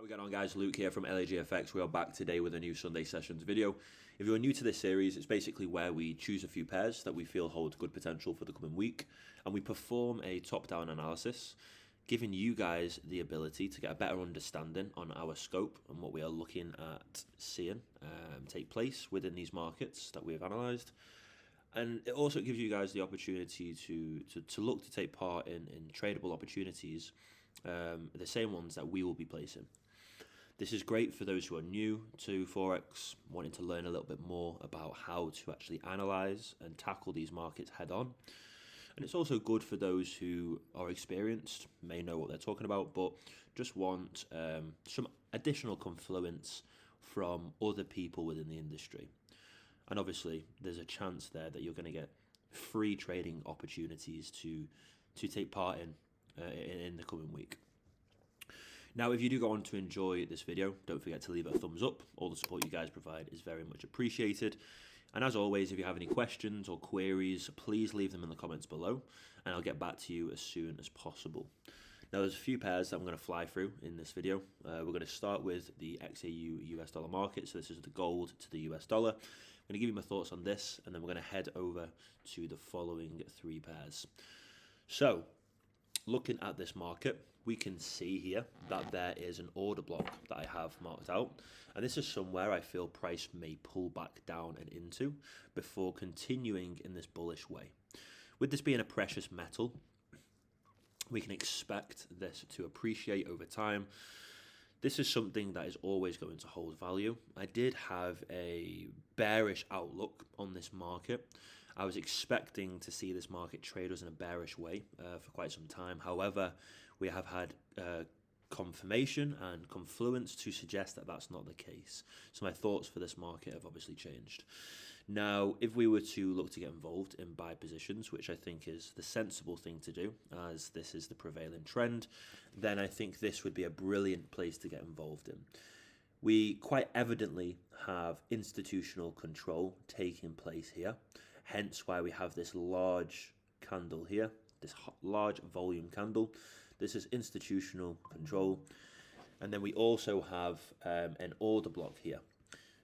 How we going on, guys? Luke here from LAGFX. We are back today with a new Sunday Sessions video. If you're new to this series, it's basically where we choose a few pairs that we feel hold good potential for the coming week, and we perform a top-down analysis, giving you guys the ability to get a better understanding on our scope and what we are looking at seeing take place within these markets that we have analysed. And it also gives you guys the opportunity to look to take part in tradable opportunities, the same ones that we will be placing. This is great for those who are new to Forex, wanting to learn a little bit more about how to actually analyse and tackle these markets head on. And it's also good for those who are experienced, may know what they're talking about, but just want some additional confluence from other people within the industry. And obviously, there's a chance there that you're going to get free trading opportunities to take part in the coming week. Now, if you do go on to enjoy this video, don't forget to leave it a thumbs up. All the support you guys provide is very much appreciated. And as always, if you have any questions or queries, please leave them in the comments below, and I'll get back to you as soon as possible. Now, there's a few pairs that I'm going to fly through in this video. We're going to start with the XAU US dollar market. So this is the gold to the US dollar. I'm going to give you my thoughts on this, and then we're going to head over to the following three pairs. So, looking at this market, we can see here that there is an order block that I have marked out, and this is somewhere I feel price may pull back down and into before continuing in this bullish way. With this being a precious metal, we can expect this to appreciate over time. This is something that is always going to hold value. I did have a bearish outlook on this market. I was expecting to see this market trade us in a bearish way for quite some time. However, we have had confirmation and confluence to suggest that that's not the case. So my thoughts for this market have obviously changed. Now, if we were to look to get involved in buy positions, which I think is the sensible thing to do, as this is the prevailing trend, then I think this would be a brilliant place to get involved in. We quite evidently have institutional control taking place here, hence why we have this large candle here, this large volume candle. This is institutional control. And then we also have an order block here.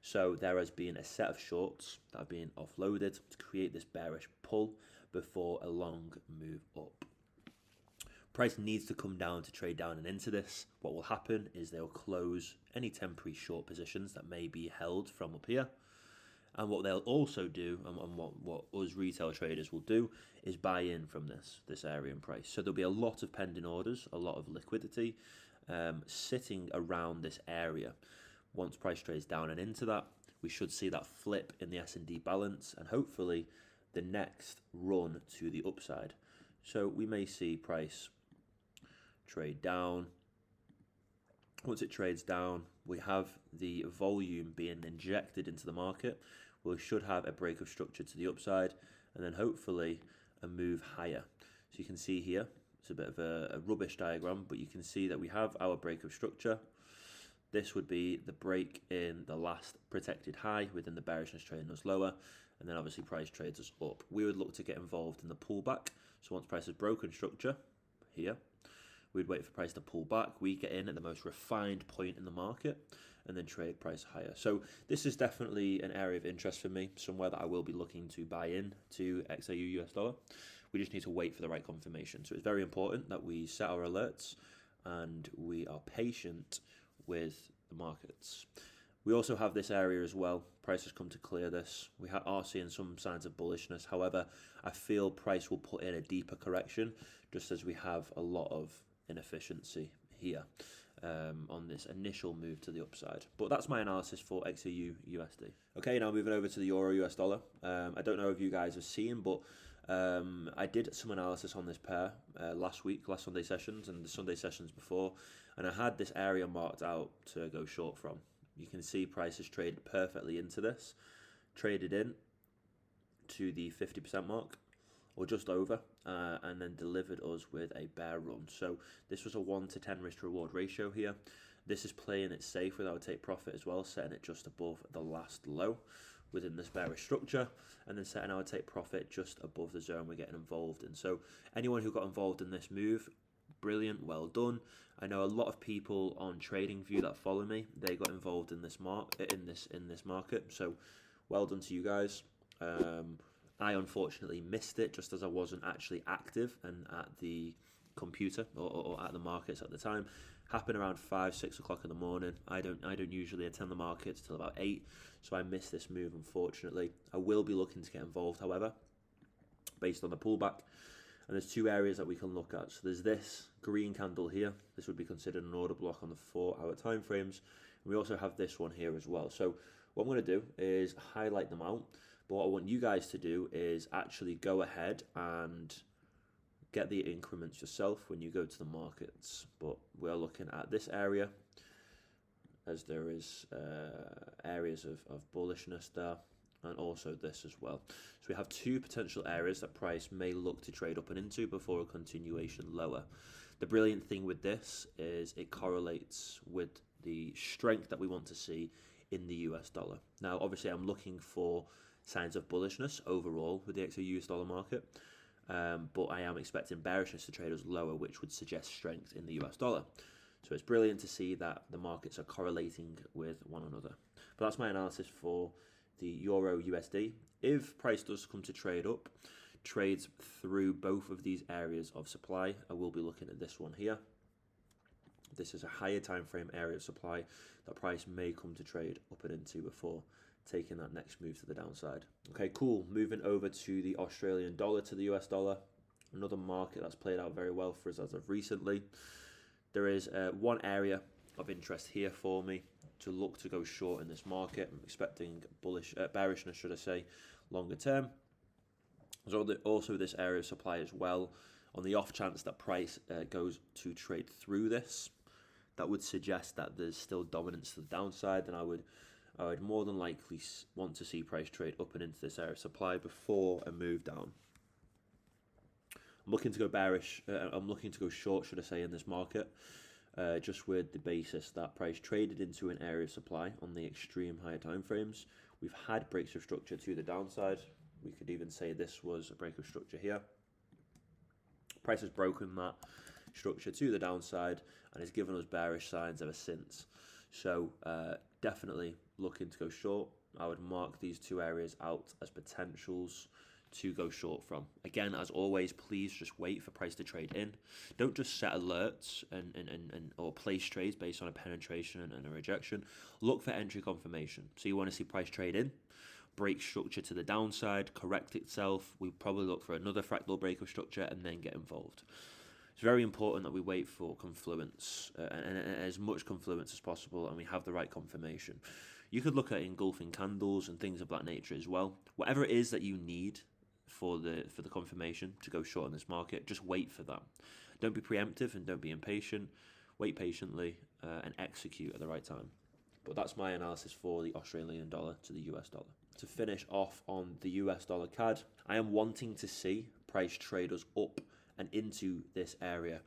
So there has been a set of shorts that have been offloaded to create this bearish pull before a long move up. Price needs to come down to trade down and into this. What will happen is they'll close any temporary short positions that may be held from up here. And what they'll also do, and what us retail traders will do, is buy in from this area in price. So there'll be a lot of pending orders, a lot of liquidity sitting around this area. Once price trades down and into that, we should see that flip in the S&D balance, and hopefully the next run to the upside. So we may see price trade down. Once it trades down, we have the volume being injected into the market. We should have a break of structure to the upside, and then hopefully a move higher. So you can see here, it's a bit of a rubbish diagram, but you can see that we have our break of structure. This would be the break in the last protected high within the bearishness trading us lower, and then obviously price trades us up. We would look to get involved in the pullback. So once price has broken structure here, we'd wait for price to pull back. We get in at the most refined point in the market and then trade price higher. So this is definitely an area of interest for me, somewhere that I will be looking to buy in to XAU US dollar. We just need to wait for the right confirmation. So it's very important that we set our alerts and we are patient with the markets. We also have this area as well. Price has come to clear this. We are seeing some signs of bullishness. However, I feel price will put in a deeper correction, just as we have a lot of inefficiency here on this initial move to the upside. But that's my analysis for XAU USD. Okay, now moving over to the Euro US dollar. I don't know if you guys have seen, but I did some analysis on this pair last Sunday sessions and the Sunday sessions before, and I had this area marked out to go short from. You can see prices traded perfectly into this, traded in to the 50% mark, or just over, and then delivered us with a bear run. So this was a 1 to 10 risk to reward ratio here. This is playing it safe with our take profit as well, setting it just above the last low within this bearish structure, and then setting our take profit just above the zone we're getting involved in. So anyone who got involved in this move, Brilliant, well done. I know a lot of people on TradingView that follow me, they got involved in this market, so well done to you guys. I unfortunately missed it just as I wasn't actually active and at the computer or at the markets at the time. Happened around 5-6 o'clock in the morning. I don't usually attend the markets till about 8, so I missed this move unfortunately. I will be looking to get involved, however, based on the pullback. And there's two areas that we can look at. So there's this green candle here. This would be considered an order block on the 4-hour time frames. And we also have this one here as well. So what I'm going to do is highlight them out. But what I want you guys to do is actually go ahead and get the increments yourself when you go to the markets. But we're looking at this area, as there is areas of bullishness there, and also this as well. So we have two potential areas that price may look to trade up and into before a continuation lower. The brilliant thing with this is it correlates with the strength that we want to see in the US dollar. Now, obviously, I'm looking for signs of bullishness overall with the XAU US dollar market, but I am expecting bearishness to trade us lower, which would suggest strength in the US dollar. So it's brilliant to see that the markets are correlating with one another. But that's my analysis for the Euro USD. If price does come to trade up, trades through both of these areas of supply. I will be looking at this one here. This is a higher time frame area of supply that price may come to trade up and into before taking that next move to the downside. Okay, cool. Moving over to the Australian dollar to the US dollar. Another market that's played out very well for us as of recently. There is one area of interest here for me to look to go short in this market. I'm expecting bearishness, should I say, longer term. There's also this area of supply as well. On the off chance that price goes to trade through this, that would suggest that there's still dominance to the downside. Then I would more than likely want to see price trade up and into this area of supply before a move down. I'm looking to go bearish. I'm looking to go short, should I say, in this market. Just with the basis that price traded into an area of supply on the extreme higher time frames. We've had breaks of structure to the downside. We could even say this was a break of structure here. Price has broken that structure to the downside and has given us bearish signs ever since. So definitely looking to go short. I would mark these two areas out as potentials to go short from. Again, as always, please just wait for price to trade in. Don't just set alerts and or place trades based on a penetration and a rejection. Look for entry confirmation. So you want to see price trade in, break structure to the downside, correct itself. We probably look for another fractal break of structure and then get involved. It's very important that we wait for confluence and as much confluence as possible, and we have the right confirmation. You could look at engulfing candles and things of that nature as well. Whatever it is that you need for the confirmation to go short in this market, just wait for that. Don't be preemptive and don't be impatient. Wait patiently and execute at the right time. But that's my analysis for the Australian dollar to the US dollar. To finish off on the US dollar CAD, I am wanting to see price trade us up and into this area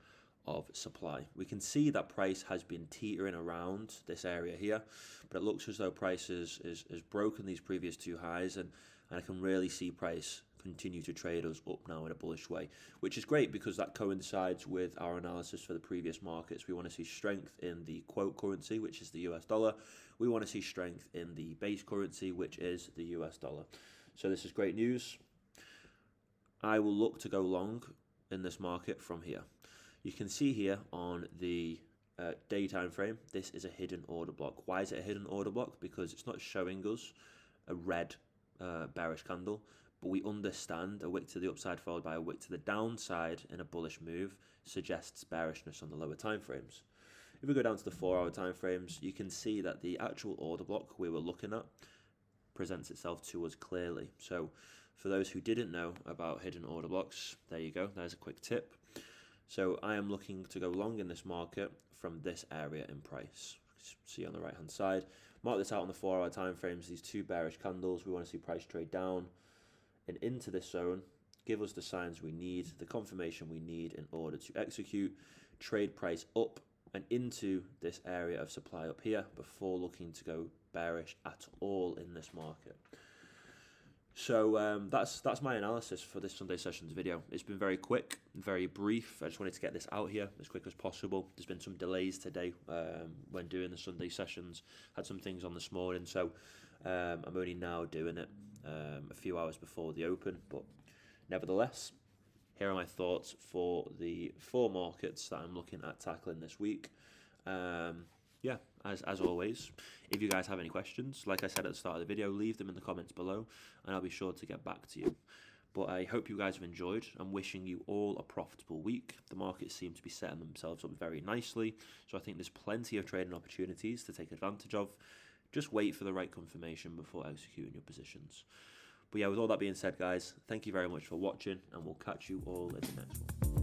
of supply. We can see that price has been teetering around this area here, but it looks as though price has broken these previous two highs, and I can really see price continue to trade us up now in a bullish way, which is great because that coincides with our analysis for the previous markets. We want to see strength in the quote currency, which is the US dollar. We want to see strength in the base currency, which is the US dollar. So this is great news. I will look to go long in this market from here. You can see here on the day time frame, this is a hidden order block. Why is it a hidden order block? Because it's not showing us a red bearish candle, but we understand a wick to the upside followed by a wick to the downside in a bullish move suggests bearishness on the lower time frames. If we go down to the 4-hour time frames, you can see that the actual order block we were looking at presents itself to us clearly. So for those who didn't know about hidden order blocks, there you go, there's a quick tip. So I am looking to go long in this market from this area in price. See on the right hand side. Mark this out on the 4-hour time frames, these two bearish candles. We want to see price trade down and into this zone, give us the signs we need, the confirmation we need in order to execute, trade price up and into this area of supply up here before looking to go bearish at all in this market. So that's my analysis for this Sunday sessions video. It's been very quick, very brief. I just wanted to get this out here as quick as possible. There's been some delays today when doing the Sunday sessions. Had some things on this morning, so I'm only now doing it a few hours before the open. But nevertheless, here are my thoughts for the 4 markets that I'm looking at tackling this week. Yeah, as always, if you guys have any questions, like I said at the start of the video, leave them in the comments below and I'll be sure to get back to you. But I hope you guys have enjoyed. I'm wishing you all a profitable week. The markets seem to be setting themselves up very nicely, so I think there's plenty of trading opportunities to take advantage of. Just wait for the right confirmation before executing your positions. But yeah, with all that being said, guys, thank you very much for watching and we'll catch you all in the next one.